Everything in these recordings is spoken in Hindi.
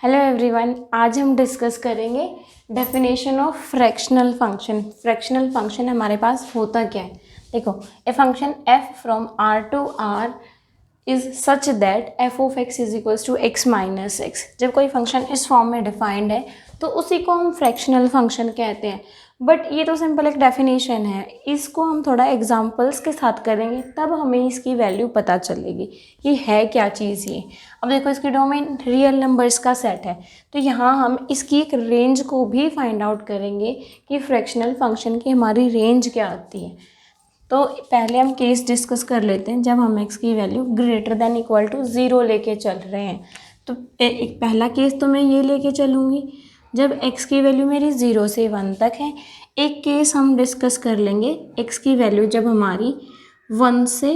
हेलो एवरीवन, आज हम डिस्कस करेंगे definition of fractional function. Fractional function हमारे पास होता क्या है। देखो, a function f from r to r is such that f of x is equals to x minus x। जब कोई फंक्शन इस फॉर्म में डिफाइंड है तो उसी को हम फ्रैक्शनल फंक्शन कहते हैं। बट ये तो सिंपल एक डेफिनेशन है, इसको हम थोड़ा एग्जांपल्स के साथ करेंगे तब हमें इसकी वैल्यू पता चलेगी कि है क्या चीज़ ये। अब देखो, इसकी डोमेन रियल नंबर्स का सेट है, तो यहाँ हम इसकी एक रेंज को भी फाइंड आउट करेंगे कि फ्रैक्शनल फंक्शन की हमारी रेंज क्या आती है। तो पहले हम केस डिस्कस कर लेते हैं जब हम x की value greater than equal to 0 लेके चल रहे हैं। तो एक पहला केस तो मैं ये लेके चलूँगी जब x की वैल्यू मेरी 0 से 1 तक है। एक केस हम डिस्कस कर लेंगे x की वैल्यू जब हमारी 1 से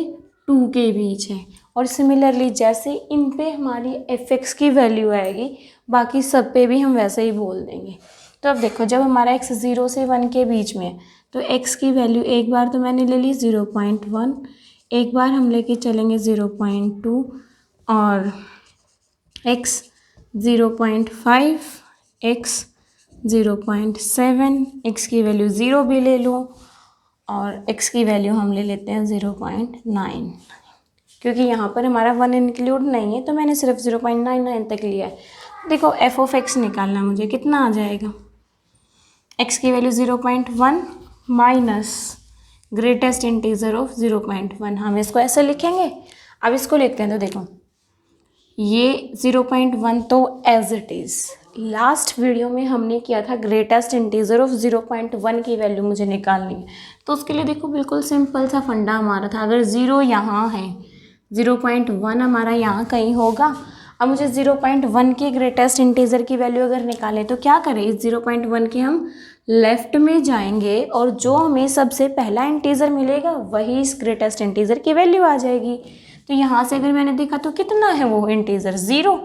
2 के बीच है। और सिमिलरली जैसे इन पे हमारी fx की वैल्यू आएगी, बाकी सब पे भी हम वैसे ही बोल देंगे। तो अब देखो, जब हमारा x 0 से 1 के बीच में है तो x की वैल्यू एक बार तो मैंने ले ली 0.1, एक बार हम लेके चलेंगे 0.2 और x 0.5, x 0.7, x की वैल्यू 0 भी ले लो और x की वैल्यू हम ले लेते हैं 0.9, क्योंकि यहाँ पर हमारा 1 इंक्लूड नहीं है तो मैंने सिर्फ 0.99 तक लिया है। देखो, f ऑफ x निकालना मुझे कितना आ जाएगा। x की value 0.1 minus greatest integer of 0.1, हम इसको ऐसे लिखेंगे। अब इसको लिखते हैं तो देखो, ये 0.1 तो as it is last video में हमने किया था ग्रेटेस्ट इंटीजर ऑफ 0.1 की वैल्यू मुझे निकालनी है। तो उसके लिए देखो, बिल्कुल सिंपल सा फंडा हमारा था, अगर 0 यहाँ है, 0.1 हमारा यहाँ कहीं होगा। अब मुझे 0.1 के ग्रेटेस्ट इंटीजर की वैल्यू अगर निकालें तो क्या करें, इस 0.1 के हम लेफ्ट में जाएंगे और जो हमें सबसे पहला इंटीजर मिलेगा वही इस ग्रेटेस्ट इंटीजर की वैल्यू आ जाएगी। तो यहाँ से अगर मैंने देखा तो कितना है वो इंटीजर, 0,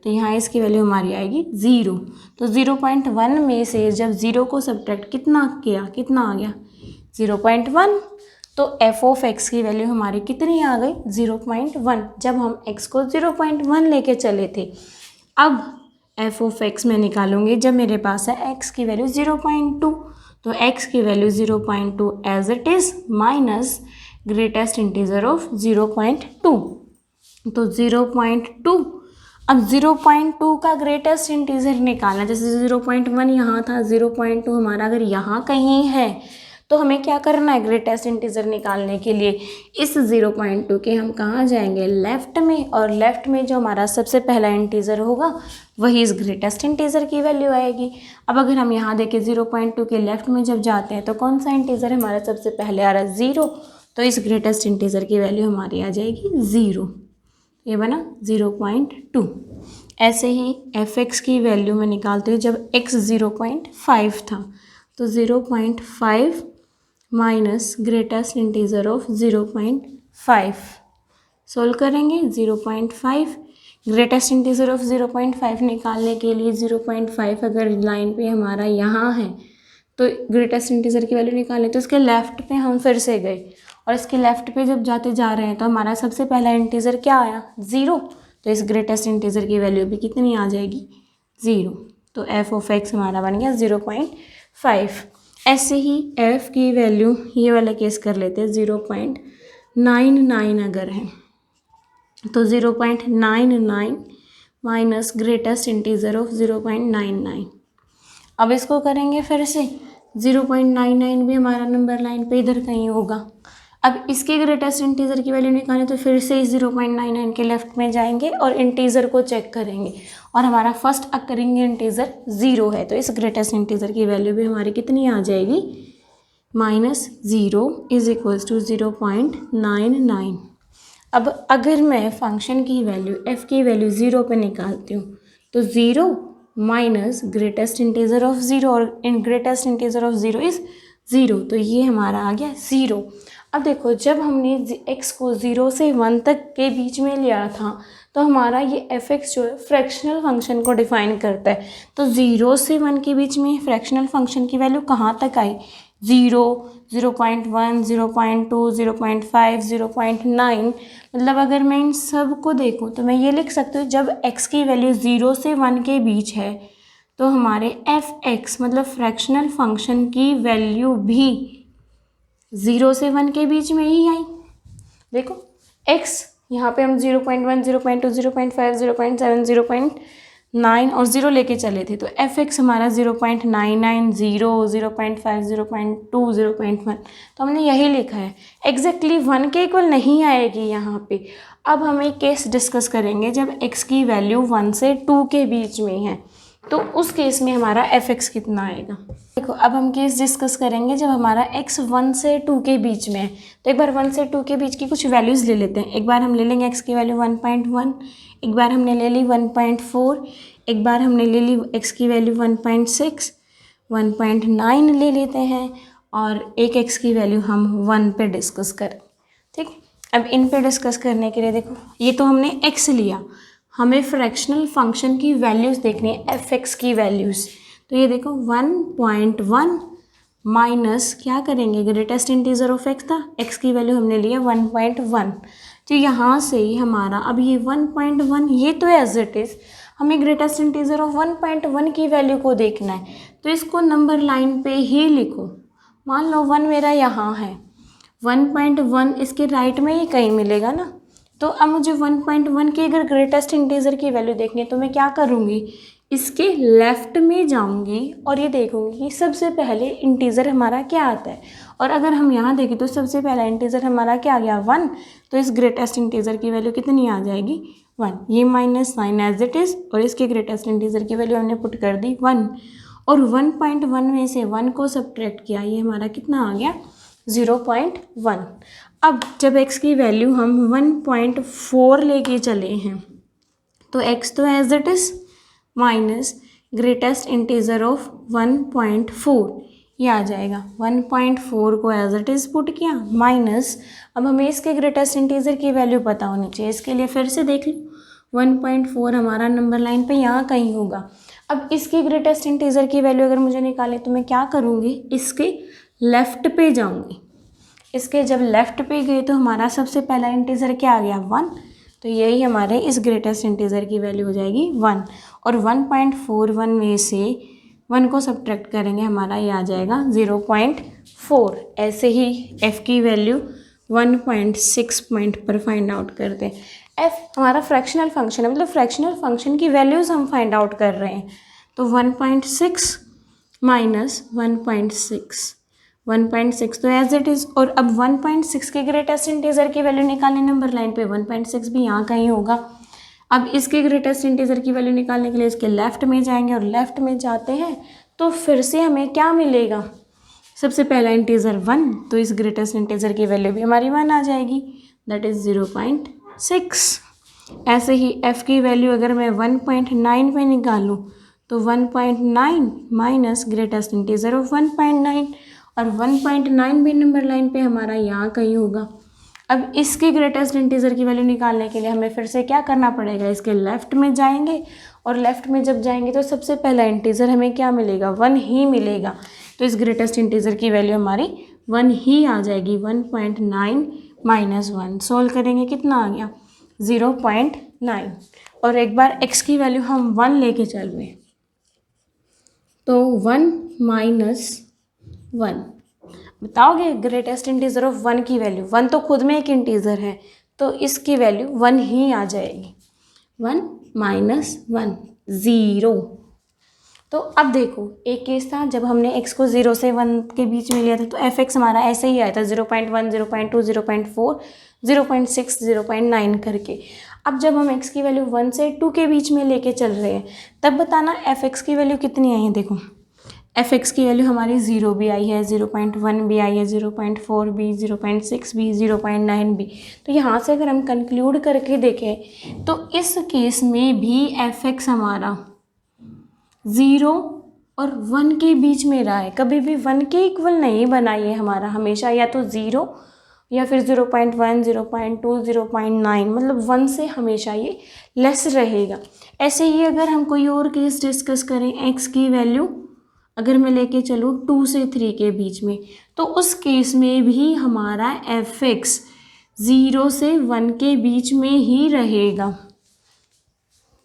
तो यहाँ इसकी वैल्यू हमारी आएगी 0। तो 0.1 में से जब 0 को सब्ट्रैक्ट कितना किया, कितना आ गया 0.1। तो f ऑफ x की वैल्यू हमारी कितनी आ गई 0.1, जब हम x को 0.1 लेके चले थे। अब f ऑफ x मैं निकालूंगी जब मेरे पास है x की वैल्यू 0.2, तो x की value 0.2 as it is minus greatest integer of 0.2, तो 0.2। अब 0.2 का ग्रेटेस्ट इंटीजर निकालना, जैसे 0.1 यहाँ था, 0.2 हमारा अगर यहाँ कहीं है तो हमें क्या करना है, ग्रेटेस्ट इंटीजर निकालने के लिए इस 0.2 के हम कहाँ जाएंगे, लेफ़्ट में, और लेफ़्ट में जो हमारा सबसे पहला इंटीजर होगा वही इस ग्रेटेस्ट इंटीजर की वैल्यू आएगी। अब अगर हम यहाँ देखें 0.2 के लेफ़्ट में जब जाते हैं तो कौन सा इंटीजर हमारा सबसे पहले आ रहा है, 0, तो इस ग्रेटेस्ट इंटीजर की वैल्यू हमारी आ जाएगी 0, ये बना 0.2। ऐसे ही f(x) की वैल्यू में निकालते हैं जब x 0.5 था, तो 0.5 minus greatest integer of 0.5 solve करेंगे। 0.5 ग्रेटेस्ट इंटीजर ऑफ 0.5 निकालने के लिए 0.5 अगर लाइन पे हमारा यहाँ है तो ग्रेटेस्ट इंटीजर की वैल्यू निकालें, तो इसके लेफ़्ट पे हम फिर से गए और इसके लेफ़्ट पे जब जाते जा रहे हैं तो हमारा सबसे पहला इंटीजर क्या आया, 0, तो इस ग्रेटेस्ट इंटीजर की वैल्यू भी कितनी आ जाएगी, 0। तो f ऑफ x हमारा बन गया 0.5। ऐसे ही f की वैल्यू, ये वाला केस कर लेते हैं, 0.99 अगर है तो 0.99 माइनस ग्रेटेस्ट इंटीजर ऑफ 0.99। अब इसको करेंगे फिर से, 0.99 भी हमारा नंबर लाइन पे इधर कहीं होगा। अब इसके ग्रेटेस्ट इंटीजर की वैल्यू निकालें तो फिर से इस 0.99 के लेफ्ट में जाएंगे और इंटीजर को चेक करेंगे और हमारा फर्स्ट अकरिंग इंटीजर 0 है, तो इस ग्रेटेस्ट इंटीजर की वैल्यू भी हमारी कितनी आ जाएगी, -0 इज इक्वल्स टू 0.99। अब अगर मैं फंक्शन की वैल्यू f की वैल्यू 0 पे निकालती हूँ तो 0 माइनस ग्रेटेस्ट इंटीजर ऑफ 0, और इन ग्रेटेस्ट इंटीजर ऑफ 0 इज़ 0, तो ये हमारा आ गया 0। अब देखो, जब हमने x को 0 से 1 तक के बीच में लिया था तो हमारा ये f(x) जो है फ्रैक्शनल फंक्शन को डिफाइन करता है। तो 0 से 1 के बीच में फ्रैक्शनल फंक्शन की वैल्यू कहाँ तक आई, 0, 0.1, 0.2, 0.5, 0.9, मतलब अगर मैं इन सब को देखूँ तो मैं ये लिख सकती हूँ जब x की वैल्यू 0 से 1 के बीच है तो हमारे f(x) मतलब फ्रैक्शनल फंक्शन की वैल्यू भी 0 से 1 के बीच में ही आई। देखो x यहाँ पे हम 0.1, 0.2, 0.5, 0.7, 0.9 और 0 लेके चले थे तो f(x) हमारा 0.99, 0, 0.5, 0.2, 0.1, तो हमने यही लिखा है। एग्जैक्टली 1 के इक्वल नहीं आएगी यहाँ पे। अब हम एक केस डिस्कस करेंगे जब x की वैल्यू 1 से 2 के बीच में है, तो उस केस में हमारा f(x) कितना आएगा। देखो अब हम केस डिस्कस करेंगे जब हमारा x 1 से 2 के बीच में है, तो एक बार 1 से 2 के बीच की कुछ वैल्यूज़ ले लेते हैं। एक बार हम ले लेंगे x की वैल्यू 1.1, एक बार हमने ले ली 1.4, एक बार हमने ले ली x की वैल्यू 1.6, 1.9 ले लेते हैं और एक x की वैल्यू हम 1 पे डिस्कस करें। ठीक, अब इन पे डिस्कस करने के लिए देखो ये तो हमने x लिया, हमें फ्रैक्शनल फंक्शन की वैल्यूज़ देखनी है, f(x) की वैल्यूज़। तो ये देखो 1.1 माइनस क्या करेंगे, ग्रेटेस्ट इंटीजर ऑफ x था, x की वैल्यू हमने लिया 1.1, तो यहाँ से ही हमारा अब ये 1.1 ये तो एज इट इज़, हमें ग्रेटेस्ट इंटीजर ऑफ 1.1 की वैल्यू को देखना है, तो इसको नंबर लाइन पे ही लिखो। मान लो 1 मेरा यहाँ है, 1.1 इसके राइट में ही कहीं मिलेगा ना, तो अब मुझे 1.1 की अगर ग्रेटेस्ट इंटीजर की वैल्यू देखनी है तो मैं क्या करूँगी, इसके लेफ़्ट में जाऊँगी और ये देखूँगी कि सबसे पहले इंटीजर हमारा क्या आता है, और अगर हम यहाँ देखें तो सबसे पहला इंटीजर हमारा क्या आ गया 1, तो इस ग्रेटेस्ट इंटीजर की वैल्यू कितनी आ जाएगी 1, ये -9 एज इट इज़, और इसके ग्रेटेस्ट इंटीजर की वैल्यू हमने पुट कर दी 1, और 1.1 में से 1 को सब्ट्रैक्ट किया, ये हमारा कितना आ गया 0.1। अब जब x की वैल्यू हम 1.4 लेके चले हैं तो x तो as it is minus greatest integer of 1.4 ये आ जाएगा, 1.4 को एज इट इज़ पुट किया माइनस, अब हमें इसके ग्रेटेस्ट इंटीजर की वैल्यू पता होनी चाहिए, इसके लिए फिर से देख लो 1.4 हमारा नंबर लाइन पे यहाँ कहीं होगा। अब इसकी ग्रेटेस्ट इंटीजर की वैल्यू अगर मुझे निकाले तो मैं क्या करूँगी, इसके लेफ़्ट पे जाऊँगी, इसके जब लेफ़्ट पे गए तो हमारा सबसे पहला इंटीजर क्या आ गया 1, तो यही हमारे इस ग्रेटेस्ट इंटीजर की वैल्यू हो जाएगी 1, और 1.41 में से 1 को सब्ट्रैक्ट करेंगे हमारा ये आ जाएगा 0.4। ऐसे ही f की वैल्यू 1.6 पॉइंट पर फाइंड आउट करते हैं। f हमारा फ्रैक्शनल फंक्शन है, मतलब फ्रैक्शनल फंक्शन की वैल्यूज़ हम फाइंड आउट कर रहे हैं, तो 1.6 माइनस 1.6 तो एज इट इज़, और अब 1.6 के ग्रेटेस्ट इंटीजर की वैल्यू निकालने नंबर लाइन पे 1.6 भी यहाँ कहीं होगा। अब इसके ग्रेटेस्ट इंटीजर की वैल्यू निकालने के लिए इसके लेफ़्ट में जाएंगे, और लेफ़्ट में जाते हैं तो फिर से हमें क्या मिलेगा, सबसे पहला इंटीजर 1, तो इस ग्रेटेस्ट इंटीजर की वैल्यू भी हमारी 1 आ जाएगी, दैट इज़ 0.6। ऐसे ही f की वैल्यू अगर मैं 1.9 पे निकालूँ तो 1.9 माइनस ग्रेटेस्ट इंटीजर ऑफ 1.9, और 1.9 भी नंबर लाइन पे हमारा यहाँ कहीं होगा। अब इसके ग्रेटेस्ट इंटीजर की वैल्यू निकालने के लिए हमें फिर से क्या करना पड़ेगा, इसके लेफ़्ट में जाएंगे, और लेफ़्ट में जब जाएंगे तो सबसे पहला इंटीजर हमें क्या मिलेगा 1 ही मिलेगा, तो इस ग्रेटेस्ट इंटीजर की वैल्यू हमारी 1 ही आ जाएगी। 1.9 माइनस 1 सोल्व करेंगे कितना आ गया 0.9, और एक बार x की वैल्यू हम 1 लेके चल रहे हैं तो 1 माइनस 1, बताओगे ग्रेटेस्ट इंटीजर ऑफ 1 की वैल्यू, 1 तो खुद में एक इंटीजर है तो इसकी वैल्यू 1 ही आ जाएगी, 1 माइनस 1 0। तो अब देखो एक केस था जब हमने x को 0 से 1 के बीच में लिया था तो f(x) हमारा ऐसे ही आया था 0.1, 0.2, 0.4, 0.6, 0.9 करके। अब जब हम x की वैल्यू 1 से 2 के बीच में लेके चल रहे हैं तब बताना f(x) की वैल्यू कितनी आई है। देखो f(x) की वैल्यू हमारी 0 भी आई है, 0.1 भी आई है, 0.4 भी, 0.6 भी, 0.9 भी। तो यहाँ से अगर हम कंक्लूड करके देखें तो इस केस में भी f(x) हमारा 0 और 1 के बीच में रहा है, कभी भी 1 के इक्वल नहीं बना ये हमारा, हमेशा या तो 0 या फिर 0.1, 0.2, 0.9, मतलब 1 से हमेशा ये लेस रहेगा। ऐसे ही अगर हम कोई और केस डिस्कस करें x की वैल्यू अगर मैं लेके चलूँ 2 से 3 के बीच में, तो उस केस में भी हमारा एफ एक्स 0 से 1 के बीच में ही रहेगा।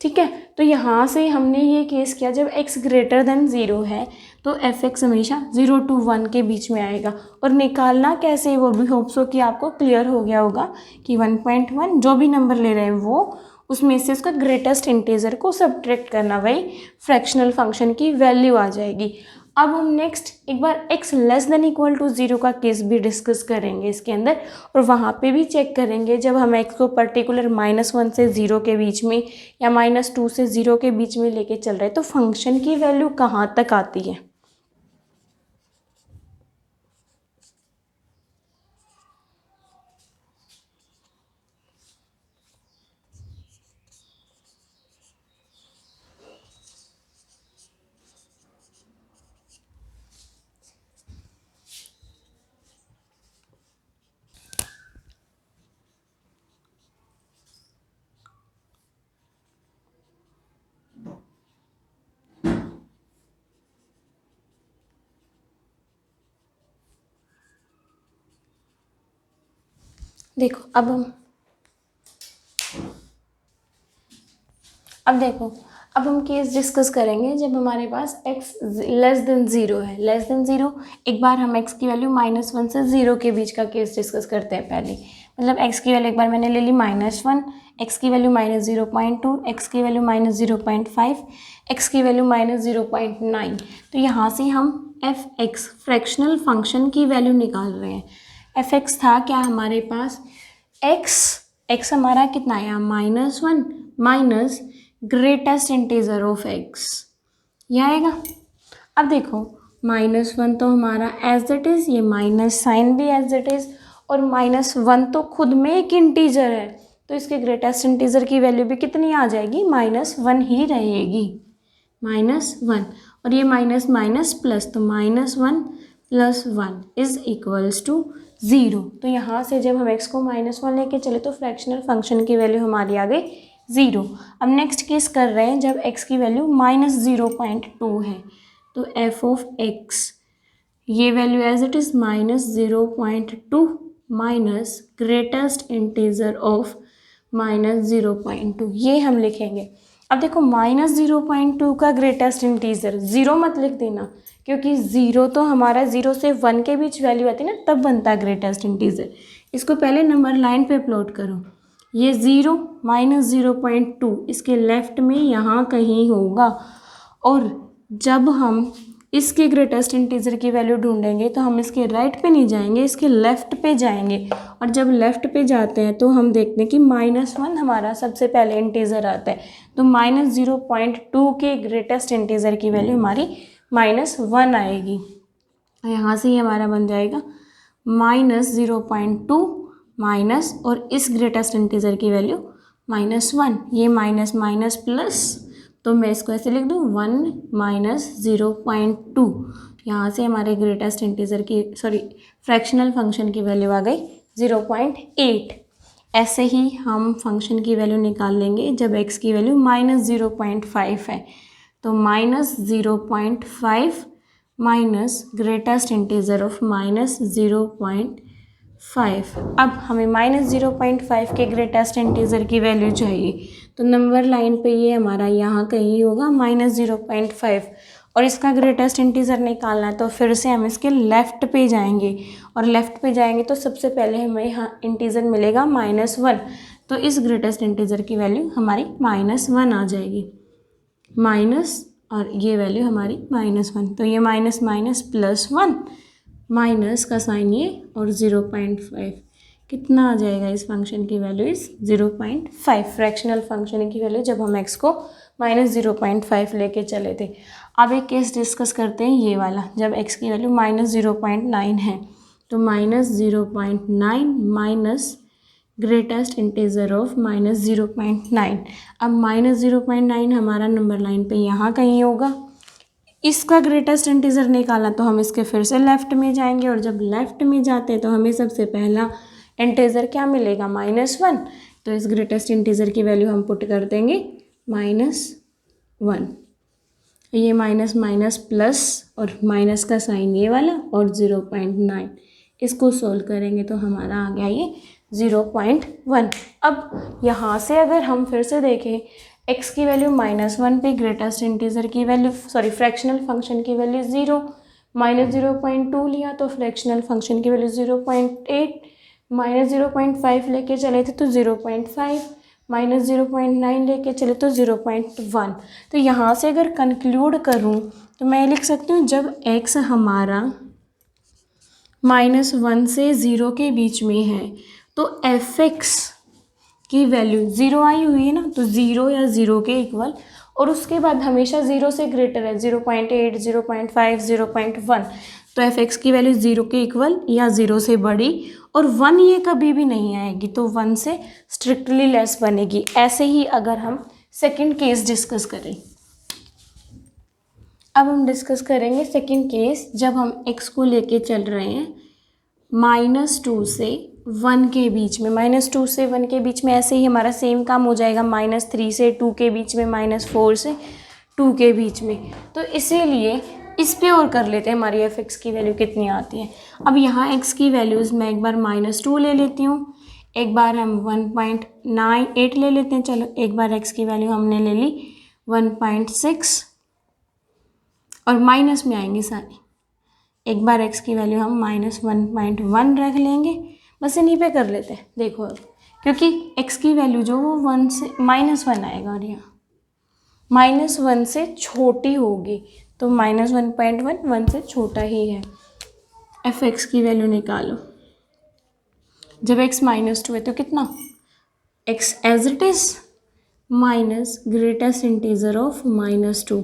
ठीक है, तो यहाँ से हमने ये केस किया जब x ग्रेटर देन 0 है तो एफ एक्स हमेशा 0 to 1 के बीच में आएगा। और निकालना कैसे, वो भी होप सो कि आपको क्लियर हो गया होगा कि 1.1 जो भी नंबर ले रहे हैं वो उसमें से उसका ग्रेटेस्ट इंटीजर को सब्ट्रैक्ट करना, वही फ्रैक्शनल फंक्शन की वैल्यू आ जाएगी। अब हम नेक्स्ट एक बार x less than equal to 0 का केस भी डिस्कस करेंगे इसके अंदर, और वहाँ पे भी चेक करेंगे जब हम x को पर्टिकुलर -1 से 0 के बीच में या -2 से 0 के बीच में लेके चल रहे हैं तो फंक्शन की वैल्यू कहाँ तक आती है। देखो अब हम केस डिस्कस करेंगे जब हमारे पास x लेस देन 0 है। लेस देन 0 एक बार हम x की वैल्यू -1 से 0 के बीच का केस डिस्कस करते हैं पहले। मतलब x की वैल्यू एक बार मैंने ले ली -1, x की वैल्यू -0.2, x की वैल्यू -0.5, x की वैल्यू -0.9। तो यहाँ से हम एफ एक्स फ्रैक्शनल फंक्शन की वैल्यू निकाल रहे हैं। एफ एक्स था क्या हमारे पास, x हमारा कितना आया -1 minus greatest integer of x, यह आएगा। अब देखो -1 तो हमारा एज इट इज़, ये माइनस साइन भी एज इट इज़, और -1 तो खुद में एक इंटीजर है तो इसके ग्रेटेस्ट इंटीजर की वैल्यू भी कितनी आ जाएगी, -1 ही रहेगी, -1। और ये माइनस माइनस प्लस, तो -1 + 1 इज इक्वल्स टू 0। तो यहाँ से जब हम x को -1 लेके चले तो फ्रैक्शनल फंक्शन की वैल्यू हमारी आ गई 0। अब नेक्स्ट केस कर रहे हैं जब x की वैल्यू -0.2 है तो f ऑफ x, ये value as it is -0.2 minus greatest integer of -0.2, ये हम लिखेंगे। अब देखो -0.2 का ग्रेटेस्ट इंटीजर 0 मत लिख देना, क्योंकि 0 तो हमारा 0 से 1 के बीच वैल्यू आती है ना, तब बनता है ग्रेटेस्ट इंटीजर। इसको पहले नंबर लाइन पे प्लॉट करो, ये 0 -0.2 इसके लेफ्ट में यहाँ कहीं होगा, और जब हम इसके ग्रेटेस्ट इंटीजर की वैल्यू ढूंढेंगे तो हम इसके राइट पे नहीं जाएंगे, इसके लेफ़्ट पे जाएंगे, और जब लेफ़्ट पे जाते हैं तो हम देखते हैं कि -1 हमारा सबसे पहले इंटीजर आता है, तो -0.2 के ग्रेटेस्ट इंटीजर की वैल्यू हमारी -1 आएगी। यहाँ से ही हमारा बन जाएगा -0.2 माइनस, और इस ग्रेटेस्ट इंटीजर की वैल्यू -1, ये माइनस माइनस प्लस, तो मैं इसको ऐसे लिख दूँ 1 - 0.2। यहाँ से हमारे ग्रेटेस्ट इंटीजर की फ्रैक्शनल फंक्शन की वैल्यू आ गई 0.8। ऐसे ही हम फंक्शन की वैल्यू निकाल लेंगे जब x की वैल्यू -0.5 है, तो -0.5 माइनस ग्रेटेस्ट इंटीजर ऑफ -0.5। अब हमें -0.5 के ग्रेटेस्ट इंटीजर की वैल्यू चाहिए, तो नंबर लाइन पे ये हमारा यहाँ कहीं होगा -0.5, और इसका ग्रेटेस्ट इंटीजर निकालना है तो फिर से हम इसके लेफ़्ट पे जाएंगे, और लेफ़्ट पे जाएंगे तो सबसे पहले हमें यहाँ इंटीजर मिलेगा -1, तो इस ग्रेटेस्ट इंटीजर की वैल्यू हमारी -1 आ जाएगी, माइनस, और ये वैल्यू हमारी -1, तो ये माइनस माइनस +1, माइनस का साइन ये, और 0.5 कितना आ जाएगा, इस फंक्शन की वैल्यू इस 0.5 फ्रैक्शनल फंक्शन की वैल्यू जब हम x को -0.5 लेके चले थे। अब एक केस डिस्कस करते हैं ये वाला, जब x की वैल्यू -0.9 है, तो -0.9 माइनस ग्रेटेस्ट इंटीजर ऑफ -0.9। अब -0.9 हमारा नंबर लाइन पे यहाँ कहीं होगा, इसका ग्रेटेस्ट इंटीजर निकालना तो हम इसके फिर से लेफ़्ट में जाएंगे, और जब लेफ़्ट में जाते हैं तो हमें सबसे पहला इंटीजर क्या मिलेगा, -1, तो इस ग्रेटेस्ट इंटीजर की वैल्यू हम पुट कर देंगे -1। ये माइनस माइनस प्लस और माइनस का साइन ये वाला और 0.9, इसको सोल्व करेंगे तो हमारा आ गया ये 0.1। अब यहाँ से अगर हम फिर से देखें x की वैल्यू -1 पे ग्रेटेस्ट इंटीजर की वैल्यू फ्रैक्शनल फंक्शन की वैल्यू 0, -0.2 लिया तो फ्रैक्शनल फंक्शन की वैल्यू 0.8, -0.5 लेके चले थे तो 0.5, -0.9 लेके चले तो 0.1। तो यहाँ से अगर कंक्लूड करूँ तो मैं लिख सकती हूँ जब x हमारा -1 से 0 के बीच में है तो fx की वैल्यू 0 आई हुई है ना, तो 0 या 0 के इक्वल, और उसके बाद हमेशा 0 से ग्रेटर है 0.8, 0.5, 0.1, तो fx की वैल्यू 0 के इक्वल या 0 से बड़ी, और 1 ये कभी भी नहीं आएगी, तो 1 से स्ट्रिक्टली लेस बनेगी। ऐसे ही अगर हम सेकंड केस डिस्कस करें, अब हम डिस्कस करेंगे सेकंड केस जब हम x को लेके चल रहे हैं -2 से 1 के बीच में, -2 से 1 के बीच में ऐसे ही हमारा सेम काम हो जाएगा, -3 से 2 के बीच में, -4 से 2 के बीच में। तो इसीलिए इस पे और कर लेते हैं हमारी fx की वैल्यू कितनी आती है। अब यहाँ x की वैल्यूज़ मैं एक बार -2 ले लेती हूँ, एक बार हम 1.98 ले लेते हैं, चलो एक बार x की वैल्यू हमने ले ली 1.6 और माइनस में आएंगे सारी, एक बार x की वैल्यू हम -1.1 रख लेंगे, बस इन्हीं पे कर लेते हैं। देखो अब क्योंकि x की वैल्यू जो वो 1 से -1 आएगा और यहाँ -1 से छोटी होगी, तो -1.1 1 से छोटा ही है। fx की वैल्यू निकालो, जब x -2 है तो कितना, x as it is minus greatest integer of -2,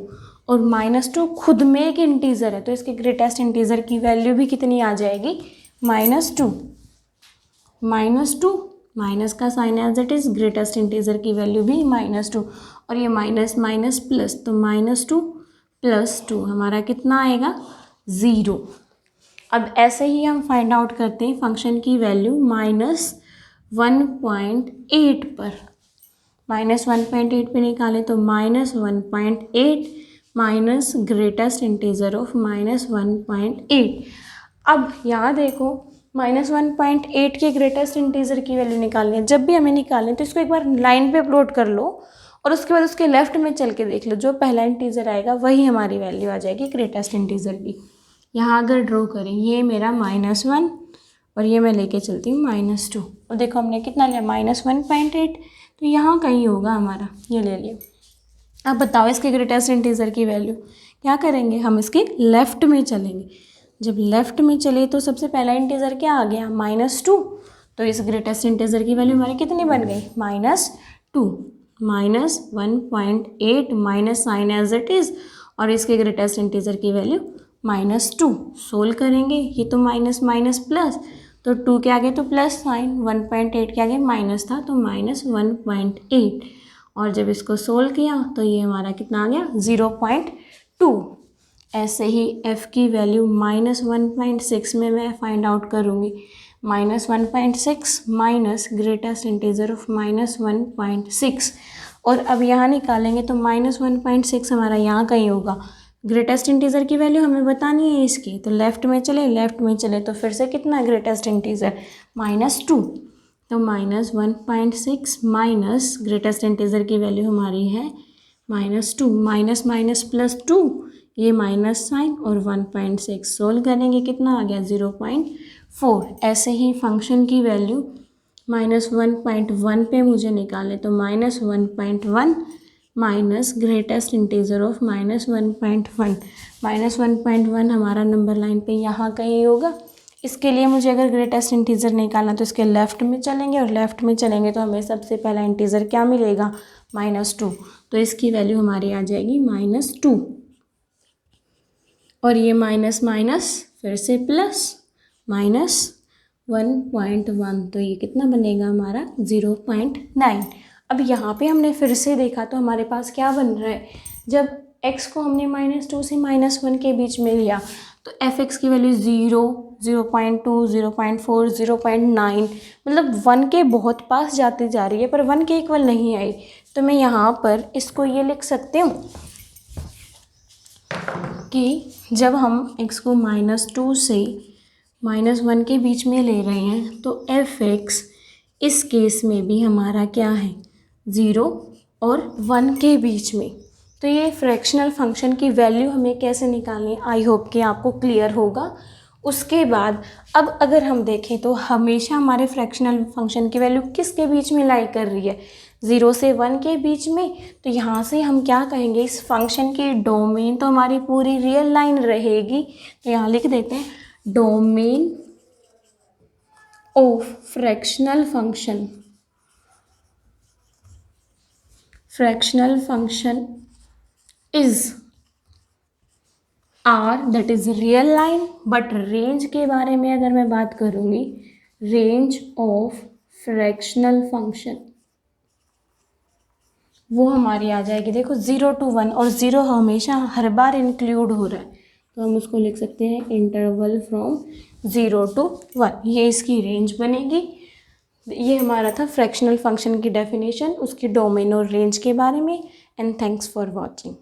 और -2 खुद में एक इंटीजर है तो इसके ग्रेटेस्ट इंटीजर की वैल्यू भी कितनी आ जाएगी, -2, माइनस का sign as it is, greatest integer की वैल्यू भी -2, और ये माइनस माइनस प्लस, तो -2 + 2 हमारा कितना आएगा, 0। अब ऐसे ही हम फाइंड आउट करते हैं फंक्शन की वैल्यू -1.8 पर, -1.8 पे निकालें तो -1.8 माइनस ग्रेटेस्ट इंटीजर ऑफ -1.8। अब यहाँ देखो -1.8 के ग्रेटेस्ट इंटीजर की वैल्यू निकालनी है, जब भी हमें निकालें तो इसको एक बार लाइन पे प्लॉट कर लो और उसके बाद उसके लेफ्ट में चल के देख लो, जो पहला इंटीजर आएगा वही हमारी वैल्यू आ जाएगी ग्रेटेस्ट इंटीजर की। यहाँ अगर ड्रॉ करें, ये मेरा -1 और ये मैं लेके चलती हूँ -2, और देखो हमने कितना लिया -1.8, तो यहाँ कहीं होगा हमारा, ये ले लिया। अब बताओ इसके ग्रेटेस्ट इंटीजर की वैल्यू क्या करेंगे, हम इसके लेफ़्ट में चलेंगे। जब लेफ़्ट में चले तो सबसे पहला इंटीजर क्या आ गया, -2, तो इस ग्रेटेस्ट इंटीजर की वैल्यू हमारी कितनी बन गई, -2, -1.8 minus sign as it is, और इसके ग्रेटेस्ट इंटीजर की वैल्यू -2। सोल्व करेंगे, ये तो माइनस माइनस प्लस, तो 2 के आगे तो प्लस साइन, 1.8 के आगे माइनस था तो -1.8, और जब इसको सोल्व किया तो ये हमारा कितना आ गया, 0.2। ऐसे ही f की वैल्यू -1.6 में मैं फाइंड आउट करूँगी, -1.6 माइनस ग्रेटेस्ट इंटीजर ऑफ -1.6, और अब यहाँ निकालेंगे तो -1.6 हमारा यहाँ कहीं होगा। ग्रेटेस्ट इंटीजर की वैल्यू हमें बतानी है इसकी, तो लेफ़्ट में चले तो फिर से कितना ग्रेटेस्ट इंटीजर, -2, तो -1.6 माइनस ग्रेटेस्ट इंटीजर की वैल्यू हमारी है -2, माइनस माइनस प्लस 2, ये माइनस साइन और 1.6, सोल्व करेंगे कितना आ गया, 0.4। ऐसे ही फंक्शन की वैल्यू -1.1 पे मुझे निकाले तो -1.1 माइनस ग्रेटेस्ट इंटीजर ऑफ -1.1, -1.1 हमारा नंबर लाइन पे यहाँ कहीं होगा। इसके लिए मुझे अगर ग्रेटेस्ट इंटीजर निकालना तो इसके लेफ़्ट में चलेंगे, और लेफ़्ट में चलेंगे तो हमें सबसे पहला इंटीजर क्या मिलेगा, -2, तो इसकी वैल्यू हमारी आ जाएगी -2, और ये माइनस माइनस फिर से प्लस, -1.1, तो ये कितना बनेगा हमारा 0.9। अब यहाँ पे हमने फिर से देखा तो हमारे पास क्या बन रहा है, जब x को हमने -2 से -1 के बीच में लिया तो fx की वैल्यू 0, 0.2, 0.4, 0.9, मतलब 1 के बहुत पास जाती जा रही है पर 1 के इक्वल नहीं आई। तो मैं यहाँ पर इसको ये लिख सकती हूँ कि जब हम x को -2 से -1 के बीच में ले रहे हैं तो f(x) इस केस में भी हमारा क्या है, 0 और 1 के बीच में। तो ये फ्रैक्शनल फंक्शन की वैल्यू हमें कैसे निकालनी है, आई होप कि आपको क्लियर होगा। उसके बाद अब अगर हम देखें तो हमेशा हमारे फ्रैक्शनल फंक्शन की वैल्यू किसके बीच में लाई कर रही है, 0 से 1 के बीच में। तो यहाँ से हम क्या कहेंगे, इस फंक्शन की डोमेन तो हमारी पूरी रियल लाइन रहेगी। तो यहाँ लिख देते हैं domain of fractional function is R, that is real line. But range के बारे में अगर मैं बात करूँगी, रेंज ऑफ फ्रैक्शनल फंक्शन वो हमारी आ जाएगी, देखो 0 to 1, और 0 हमेशा हर बार इंक्लूड हो रहा है, तो हम उसको लिख सकते हैं इंटरवल फ्रॉम 0 to 1। ये इसकी रेंज बनेगी। ये हमारा था फ्रैक्शनल फंक्शन की डेफिनेशन, उसकी डोमेन और रेंज के बारे में। And thanks for watching.